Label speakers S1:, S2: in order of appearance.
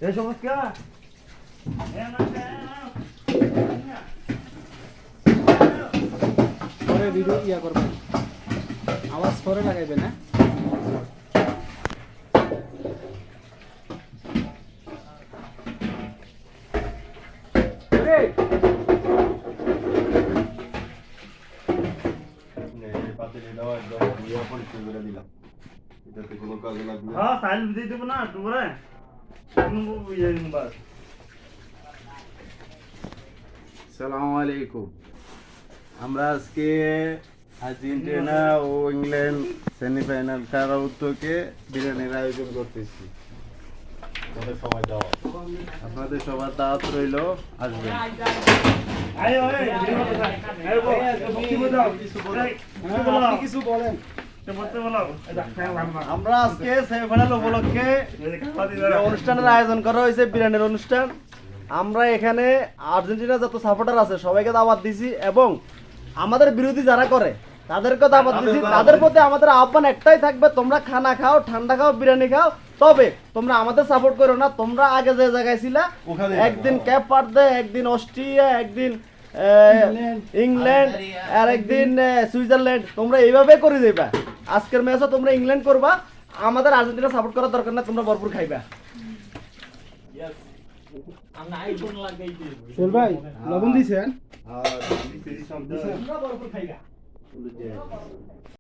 S1: এই সমস্যা
S2: পরে ভিডিও ইয়া করবেন, আওয়াজ পরে লাগাইবে না।
S1: হ্যাঁ সাইল দিয়ে দেবো না তোমরা
S3: আসসালামু আলাইকুম। আমরা আজকে আর্জেন্টিনা ও ইংল্যান্ড সেমিফাইনাল খেলার উদ্যোগে বিরিয়ানির আয়োজন করতেছি। আপনাদের সবার দাওয়াত রইল, আসবেন।
S2: কিছু বলেন।
S3: আমরা আজকে সেমিফাইনাল উপলক্ষে যে অনুষ্ঠানের আয়োজন করা হয়েছে, বিরিয়ানির অনুষ্ঠান। আমরা এখানে আর্জেন্টিনা যত সাপোর্টার আছে সবাইকে দাওয়াত দিছি এবং আমাদের বিরোধী যারা করে তাদেরকে দাওয়াত দিছি। তাদের প্রতি আমাদের আহ্বান একটাই থাকবে, তোমরা খানা খাও, ঠান্ডা খাও, বিরিয়ানি খাও, তবে তোমরা আমাদের সাপোর্ট করো না। তোমরা আগে যে জায়গায় ছিলা, একদিন ক্যাপ পার্দে, একদিন অস্ট্রিয়া, একদিন ইংল্যান্ড আর একদিন সুইজারল্যান্ড, তোমরা এইভাবে করে দেবা। আজকের ম্যাচও তোমরা ইংল্যান্ড করবা, আমাদের আর্জেন্টিনা সাপোর্ট করার দরকার না, তোমরা ভরপুর খাইবা।
S2: সোহেল ভাই লবণ দিছেন?
S3: আর